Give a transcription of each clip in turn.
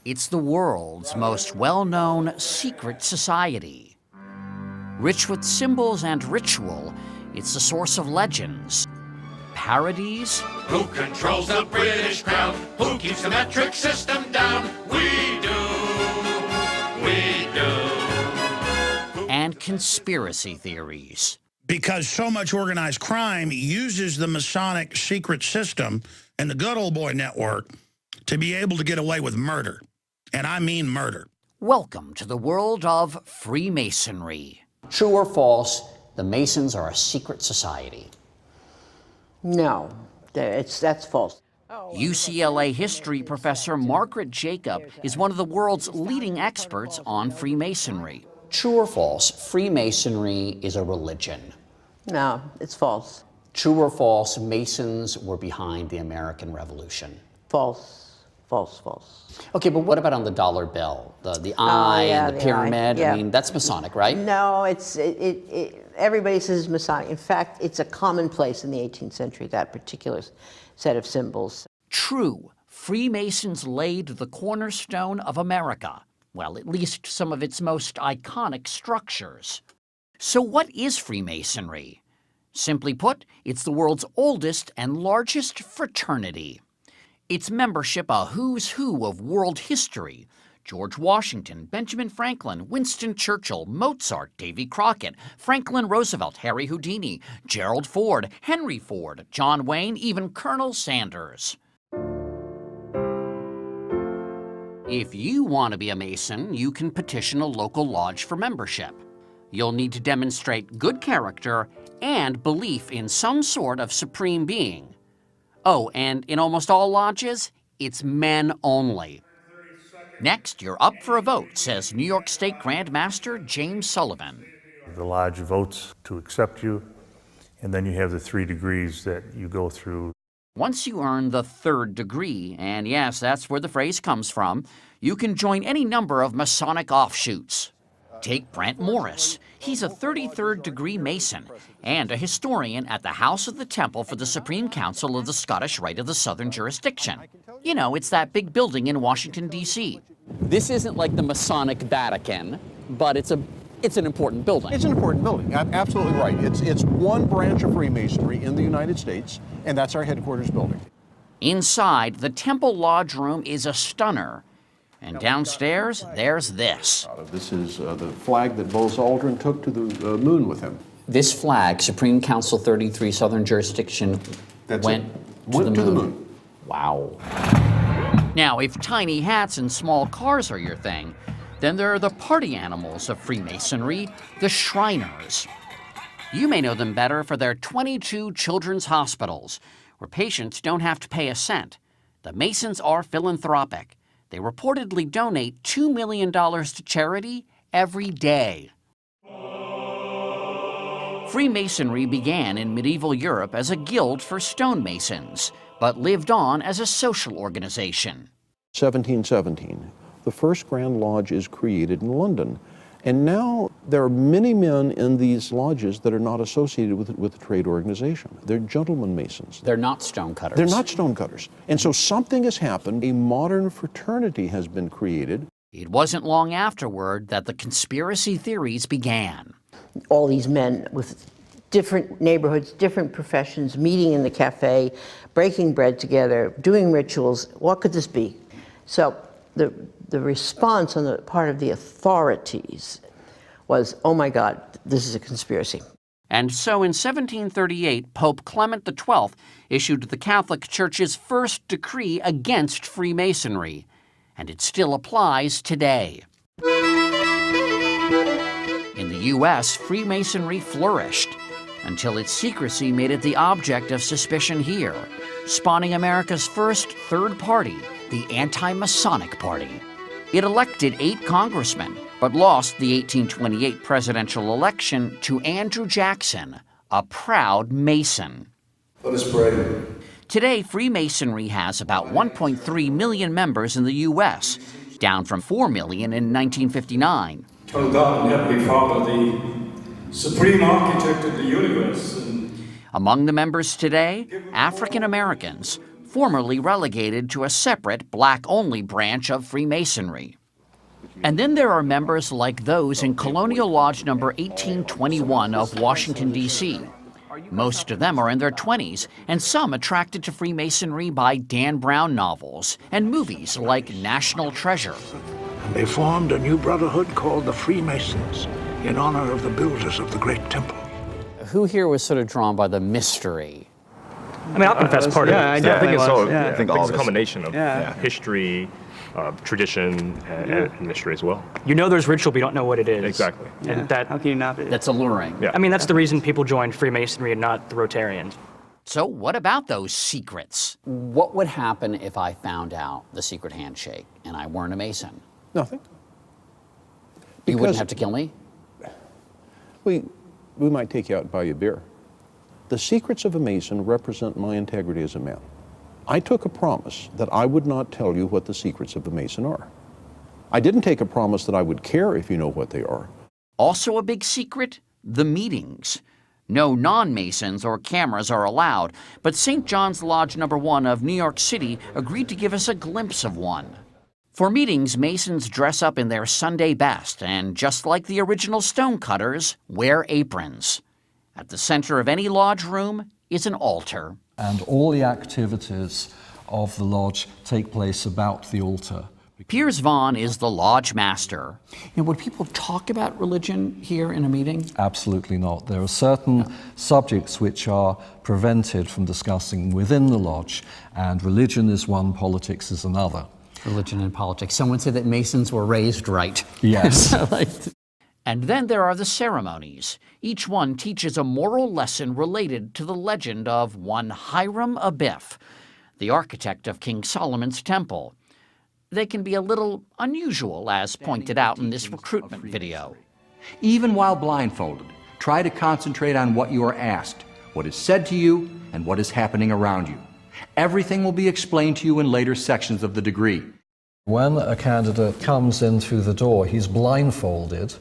It's the world's most well-known secret society. Rich with symbols and ritual, it's a source of legends, parodies. Who controls the British crown? Who keeps the metric system down? We do. We do. And conspiracy theories. Because so much organized crime uses the Masonic secret system and the good old boy network to be able to get away with murder. And I mean murder. Welcome to the world of Freemasonry. True or false, the Masons are a secret society? No, that's false. UCLA history professor Margaret Jacob is one of the world's leading experts on Freemasonry. True or false, Freemasonry is a religion? No, it's false. True or false, Masons were behind the American Revolution? False. False, false. Okay, but what about on the dollar bill? The eye and the pyramid? Yeah. I mean, that's Masonic, right? No, everybody says Masonic. In fact, it's a commonplace in the 18th century, that particular set of symbols. True. Freemasons laid the cornerstone of America. Well, at least some of its most iconic structures. So what is Freemasonry? Simply put, it's the world's oldest and largest fraternity. Its membership a who's who of world history. George Washington, Benjamin Franklin, Winston Churchill, Mozart, Davy Crockett, Franklin Roosevelt, Harry Houdini, Gerald Ford, Henry Ford, John Wayne, even Colonel Sanders. If you want to be a Mason, you can petition a local lodge for membership. You'll need to demonstrate good character and belief in some sort of supreme being. Oh, and in almost all lodges, it's men only. Next, you're up for a vote, says New York State Grand Master James Sullivan. The lodge votes to accept you, and then you have the 3 degrees that you go through. Once you earn the 3rd degree, and yes, that's where the phrase comes from, you can join any number of Masonic offshoots. Take Brent Morris. He's a 33rd degree Mason and a historian at the House of the Temple for the Supreme Council of the Scottish Rite of the Southern Jurisdiction. You know, it's that big building in Washington, D.C. This isn't like the Masonic Vatican, but it's an important building. It's an important building, absolutely right. It's one branch of Freemasonry in the United States, and that's our headquarters building. Inside, the Temple Lodge room is a stunner. And downstairs, there's this. This is the flag that Buzz Aldrin took to the moon with him. This flag, Supreme Council 33 Southern Jurisdiction, went to the moon. Wow. Now, if tiny hats and small cars are your thing, then there are the party animals of Freemasonry, the Shriners. You may know them better for their 22 children's hospitals, where patients don't have to pay a cent. The Masons are philanthropic. They reportedly donate $2 million to charity every day. Freemasonry began in medieval Europe as a guild for stonemasons, but lived on as a social organization. 1717, the first Grand Lodge is created in London. And now there are many men in these lodges that are not associated with the trade organization. They're gentlemen Masons. They're not stonecutters. They're not stonecutters. And so something has happened. A modern fraternity has been created. It wasn't long afterward that the conspiracy theories began. All these men with different neighborhoods, different professions, meeting in the cafe, breaking bread together, doing rituals. What could this be? So the response on the part of the authorities was, oh my God, this is a conspiracy. And so in 1738, Pope Clement XII issued the Catholic Church's first decree against Freemasonry, and it still applies today. In the U.S., Freemasonry flourished until its secrecy made it the object of suspicion here, spawning America's first third party, the Anti-Masonic Party. It elected 8 congressmen, but lost the 1828 presidential election to Andrew Jackson, a proud Mason. Let us pray. Today, Freemasonry has about 1.3 million members in the U.S., down from 4 million in 1959. Tell God and Heavenly Father, the supreme architect of the universe. Among the members today, African Americans, formerly relegated to a separate black-only branch of Freemasonry. And then there are members like those in Colonial Lodge number 1821 of Washington, D.C. Most of them are in their 20s, and some attracted to Freemasonry by Dan Brown novels and movies like National Treasure. And they formed a new brotherhood called the Freemasons in honor of the builders of the Great Temple. Who here was sort of drawn by the mystery? I mean, I'll confess part of it. I think it's all. Yeah. I think all it's a combination of history, tradition, and mystery as well. You know there's ritual, but you don't know what it is. Exactly. And that, how can you not be? That's alluring. Yeah. I mean, that's the reason people join Freemasonry and not the Rotarians. So what about those secrets? What would happen if I found out the secret handshake and I weren't a Mason? Nothing. You wouldn't have to kill me? We might take you out and buy you a beer. The secrets of a Mason represent my integrity as a man. I took a promise that I would not tell you what the secrets of a Mason are. I didn't take a promise that I would care if you know what they are. Also a big secret? The meetings. No non-Masons or cameras are allowed, but St. John's Lodge number 1 of New York City agreed to give us a glimpse of one. For meetings, Masons dress up in their Sunday best and, just like the original stonecutters, wear aprons. At the center of any lodge room is an altar. And all the activities of the lodge take place about the altar. Piers Vaughn is the lodge master. Would people talk about religion here in a meeting? Absolutely not. There are certain subjects which are prevented from discussing within the lodge, and religion is one, politics is another. Religion and politics. Someone said that Masons were raised right. Yes. And then there are the ceremonies. Each one teaches a moral lesson related to the legend of one Hiram Abiff, the architect of King Solomon's Temple. They can be a little unusual, as pointed out in this recruitment video. Even while blindfolded, try to concentrate on what you are asked, what is said to you, and what is happening around you. Everything will be explained to you in later sections of the degree. When a candidate comes in through the door, he's blindfolded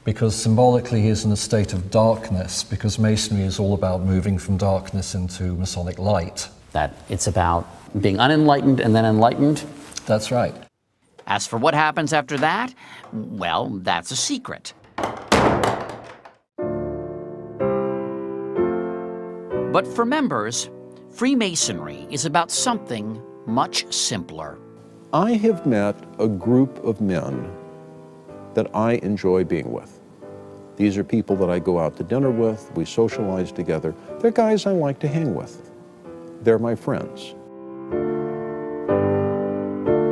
because symbolically he's in a state of darkness, because Masonry is all about moving from darkness into Masonic light. That it's about being unenlightened and then enlightened? That's right. As for what happens after that, well, that's a secret. But for members, Freemasonry is about something much simpler. I have met a group of men that I enjoy being with. These are people that I go out to dinner with, we socialize together. They're guys I like to hang with. They're my friends.